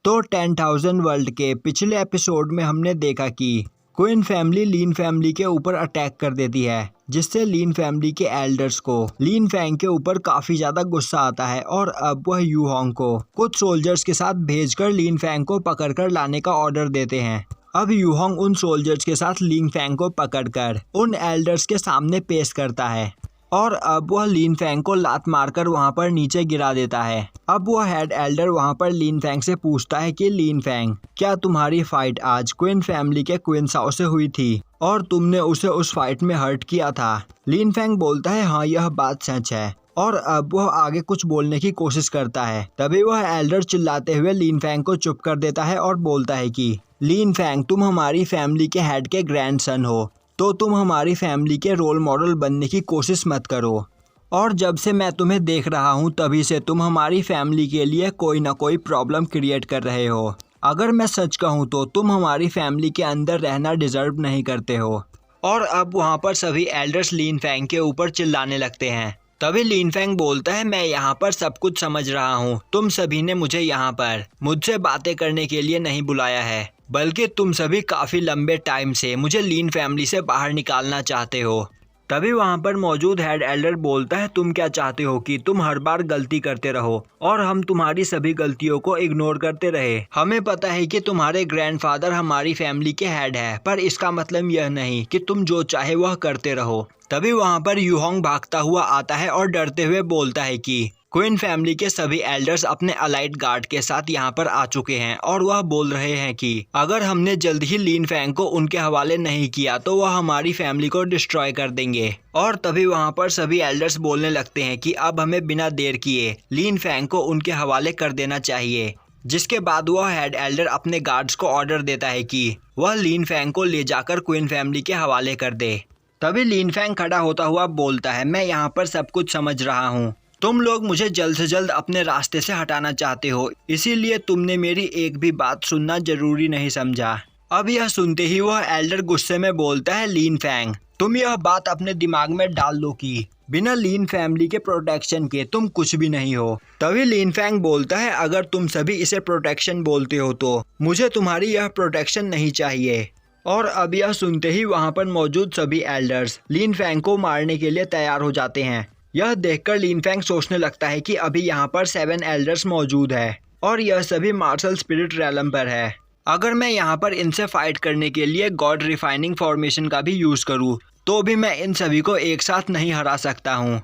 तो 10,000 वर्ल्ड के पिछले एपिसोड में हमने देखा कि क्वीन फैमिली लीन फैमिली के ऊपर अटैक कर देती है, जिससे लीन फैमिली के एल्डर्स को लीन फैंग के ऊपर काफी ज्यादा गुस्सा आता है और अब वह यू होंग को कुछ सोल्जर्स के साथ भेजकर लीन फैंग को पकड़कर लाने का ऑर्डर देते हैं। अब यू होंग उन सोल्जर्स के साथ लीन फैंग को पकड़कर उन एल्डर्स के सामने पेश करता है और अब वह लीन फैंग को लात मारकर वहां पर नीचे गिरा देता है। अब वह हेड एल्डर वहां पर लीन फैंग से पूछता है कि लीन फैंग, क्या तुम्हारी फाइट आज क्वीन फैमिली के क्वीन साओ से हुई थी और तुमने उसे उस फाइट में हर्ट किया था? लीन फैंग बोलता है हाँ, यह बात सच है। और अब वह आगे कुछ बोलने की कोशिश करता है, तभी वह एल्डर चिल्लाते हुए लीन फैंग को चुप कर देता है और बोलता है कि लीन फैंग, तुम हमारी फैमिली के हेड के ग्रैंडसन हो, तो तुम हमारी फैमिली के रोल मॉडल बनने की कोशिश मत करो। और जब से मैं तुम्हें देख रहा हूँ तभी से तुम हमारी फैमिली के लिए कोई ना कोई प्रॉब्लम क्रिएट कर रहे हो। अगर मैं सच कहूँ तो तुम हमारी फैमिली के अंदर रहना डिजर्व नहीं करते हो। और अब वहाँ पर सभी एल्डर्स लीन फैंग के ऊपर चिल्लाने लगते हैं। तभी लीन फैंग बोलता है मैं यहाँ पर सब कुछ समझ रहा हूँ, तुम सभी ने मुझे यहाँ पर मुझसे बातें करने के लिए नहीं बुलाया है, बल्कि तुम सभी काफी लंबे टाइम से मुझे लीन फैमिली से बाहर निकालना चाहते हो। तभी वहाँ पर मौजूद हेड एल्डर बोलता है तुम क्या चाहते हो कि तुम हर बार गलती करते रहो और हम तुम्हारी सभी गलतियों को इग्नोर करते रहे? हमें पता है कि तुम्हारे ग्रैंडफादर हमारी फैमिली के हेड है, पर इसका मतलब यह नहीं कि तुम जो चाहे वह करते रहो। तभी वहाँ पर यू होंग भागता हुआ आता है और डरते हुए बोलता है कि क्वीन फैमिली के सभी एल्डर्स अपने अलाइड गार्ड के साथ यहाँ पर आ चुके हैं और वह बोल रहे हैं कि अगर हमने जल्द ही लीन फैंग को उनके हवाले नहीं किया तो वह हमारी फैमिली को डिस्ट्रॉय कर देंगे। और तभी वहाँ पर सभी एल्डर्स बोलने लगते हैं कि अब हमें बिना देर किए लीन फैंग को उनके हवाले कर देना चाहिए। जिसके बाद वह हेड एल्डर अपने गार्ड्स को ऑर्डर देता है कि वह लीन फैंग को ले जाकर क्वीन फैमिली के हवाले कर दे। तभी लीन फैंग खड़ा होता हुआ बोलता है मैं यहाँ पर सब कुछ समझ रहा हूँ, तुम लोग मुझे जल्द से जल्द अपने रास्ते से हटाना चाहते हो, इसीलिए तुमने मेरी एक भी बात सुनना जरूरी नहीं समझा। अब यह सुनते ही वह एल्डर गुस्से में बोलता है लीन फैंग, तुम यह बात अपने दिमाग में डाल लो कि बिना लीन फैमिली के प्रोटेक्शन के तुम कुछ भी नहीं हो। तभी लीन फैंग बोलता है अगर तुम सभी इसे प्रोटेक्शन बोलते हो तो मुझे तुम्हारी यह प्रोटेक्शन नहीं चाहिए। और अब यह सुनते ही वहाँ पर मौजूद सभी एल्डर्स लीन फैंग को मारने के लिए तैयार हो जाते हैं। यह देखकर लीन फैंग सोचने लगता है कि अभी यहाँ पर 7 एल्डर्स मौजूद है और यह सभी मार्शल स्पिरिट रैलम पर है। अगर मैं यहाँ पर इनसे फाइट करने के लिए गॉड रिफाइनिंग फॉर्मेशन का भी यूज करूँ तो भी मैं इन सभी को एक साथ नहीं हरा सकता हूँ।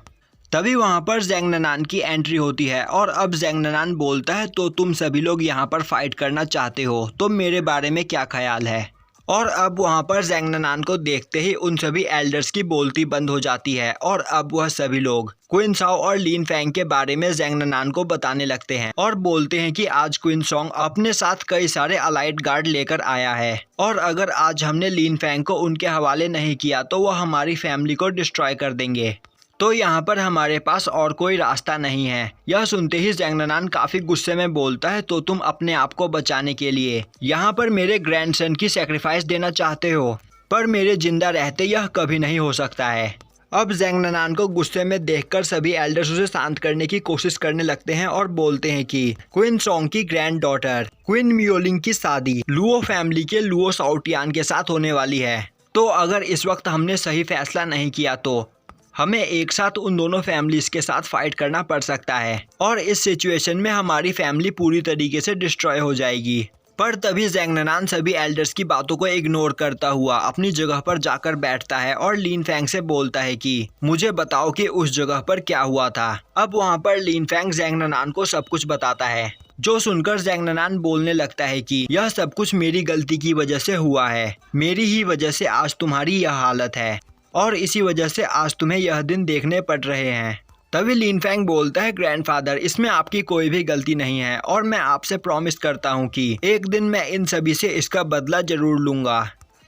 तभी वहाँ पर ज़ेंग ननान की एंट्री होती है और अब ज़ेंग ननान बोलता है तो तुम सभी लोग यहाँ पर फाइट करना चाहते हो तो मेरे बारे में क्या ख्याल है? और अब वहाँ पर ज़ेंग ननान को देखते ही उन सभी एल्डर्स की बोलती बंद हो जाती है और अब वह सभी लोग क्वीन साओ और लीन फैंग के बारे में ज़ेंग ननान को बताने लगते हैं और बोलते हैं कि आज क्वीन सॉन्ग अपने साथ कई सारे अलाइड गार्ड लेकर आया है और अगर आज हमने लीन फैंग को उनके हवाले नहीं किया तो वह हमारी फैमिली को डिस्ट्रॉय कर देंगे, तो यहाँ पर हमारे पास और कोई रास्ता नहीं है। यह सुनते ही ज़ेंग ननान काफी गुस्से में बोलता है तो तुम अपने आप को बचाने के लिए यहाँ पर मेरे ग्रैंडसन की सेक्रीफाइस देना चाहते हो, पर मेरे जिंदा रहते यह कभी नहीं हो सकता है। अब ज़ेंग ननान को गुस्से में देखकर सभी एल्डर्स उसे शांत करने की कोशिश करने लगते हैं और बोलते हैं कि क्वीन सॉन्ग की ग्रैंड डॉटर क्वीन मियोलिंग की शादी लुओ फैमिली के लुओ साउटियान के साथ होने वाली है, तो अगर इस वक्त हमने सही फैसला नहीं किया तो हमें एक साथ उन दोनों फैमिलीज के साथ फाइट करना पड़ सकता है और इस सिचुएशन में हमारी फैमिली पूरी तरीके से डिस्ट्रॉय हो जाएगी। पर तभी ज़ेंग ननान सभी एल्डर्स की बातों को इग्नोर करता हुआ अपनी जगह पर जाकर बैठता है और लीन फैंग से बोलता है कि मुझे बताओ कि उस जगह पर क्या हुआ था। अब वहाँ पर लीन फैंग ज़ेंग ननान को सब कुछ बताता है, जो सुनकर ज़ेंग ननान बोलने लगता है कि यह सब कुछ मेरी गलती की वजह से हुआ है, मेरी ही वजह से आज तुम्हारी यह हालत है और इसी वजह से आज तुम्हें यह दिन देखने पड़ रहे हैं। तभी लीन फैंग बोलता है ग्रैंडफादर, इसमें आपकी कोई भी गलती नहीं है और मैं आपसे प्रॉमिस करता हूँ कि एक दिन मैं इन सभी से इसका बदला जरूर लूंगा।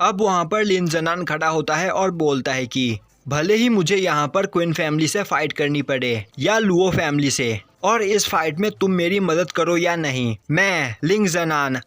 अब वहाँ पर लीन ज़नान खड़ा होता है और बोलता है कि भले ही मुझे यहाँ पर क्वीन फैमिली से फाइट करनी पड़े या लुओ फैमिली से, और इस फाइट में तुम मेरी मदद करो या नहीं, मैं लिंग ज़नान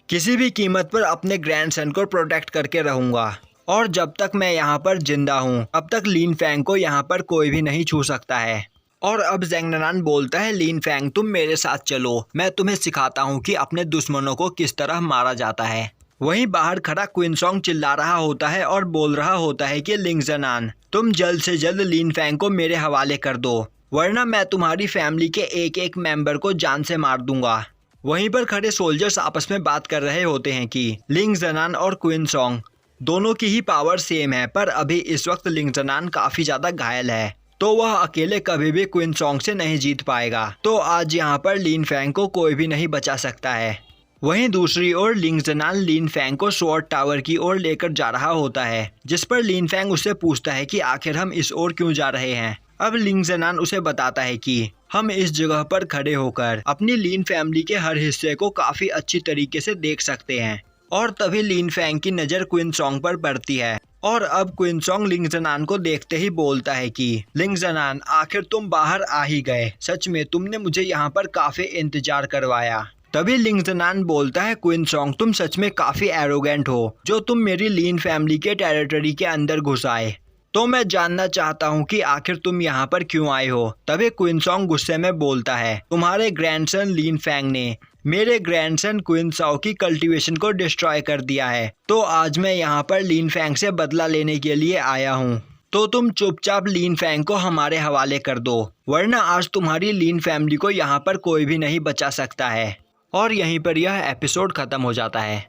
किसी भी कीमत पर अपने ग्रैंडसन को प्रोटेक्ट करके रहूंगा और जब तक मैं यहाँ पर जिंदा हूँ तब तक लीन फैंग को यहाँ पर कोई भी नहीं छू सकता है। और अब ज़ेंग ननान बोलता है लीन फैंग तुम मेरे साथ चलो, मैं तुम्हें सिखाता हूँ कि अपने दुश्मनों को किस तरह मारा जाता है। वहीं बाहर खड़ा क्विनसोंग चिल्ला रहा होता है और बोल रहा होता है कि लिंग ज़नान तुम जल्द से जल्द लीन फैंग को मेरे हवाले कर दो, वरना मैं तुम्हारी फैमिली के एक एक मेंबर को जान से मार दूंगा। वहीं पर खड़े सोल्जर्स आपस में बात कर रहे होते हैं कि लिंग ज़नान और क्विनसोंग दोनों की ही पावर सेम है, पर अभी इस वक्त लिंग ज़नान काफ़ी ज़्यादा घायल है, तो वह अकेले कभी भी क्विनसोंग से नहीं जीत पाएगा। तो आज यहाँ पर लीन फैंग को कोई भी नहीं बचा सकता है। वहीं दूसरी ओर लिंग ज़नान लीन फैंग को स्वॉर्ड टावर की ओर लेकर जा रहा होता है, जिस पर लीन फैंग उससे पूछता है कि आखिर हम इस ओर क्यों जा रहे हैं। अब लिंग ज़नान उसे बताता है कि हम इस जगह पर खड़े होकर अपनी लीन फैमिली के हर हिस्से को काफ़ी अच्छी तरीके से देख सकते हैं। और तभी लीन फैंग की नज़र क्विनसोंग पर पड़ती है और अब क्विनसोंग लिंग ज़नान को देखते ही बोलता है कि लिंग ज़नान आखिर तुम बाहर आ ही गए, सच में तुमने मुझे यहाँ पर काफ़ी इंतजार करवाया। तभी लिंग ज़नान बोलता है क्विनसोंग तुम सच में काफ़ी एरोगेंट हो जो तुम मेरी लीन फैमिली के टेरिटरी के अंदर घुस आए, तो मैं जानना चाहता हूँ कि आखिर तुम यहाँ पर क्यों आए हो। तभी क्विनसोंग गुस्से में बोलता है तुम्हारे ग्रैंडसन लीन फैंग ने मेरे ग्रैंडसन क्विनसाओ की कल्टीवेशन को डिस्ट्रॉय कर दिया है, तो आज मैं यहाँ पर लीन फैंग से बदला लेने के लिए आया हूँ। तो तुम चुपचाप लीन फैंग को हमारे हवाले कर दो, वरना आज तुम्हारी लीन फैमिली को यहाँ पर कोई भी नहीं बचा सकता है। और यहीं पर यह एपिसोड खत्म हो जाता है।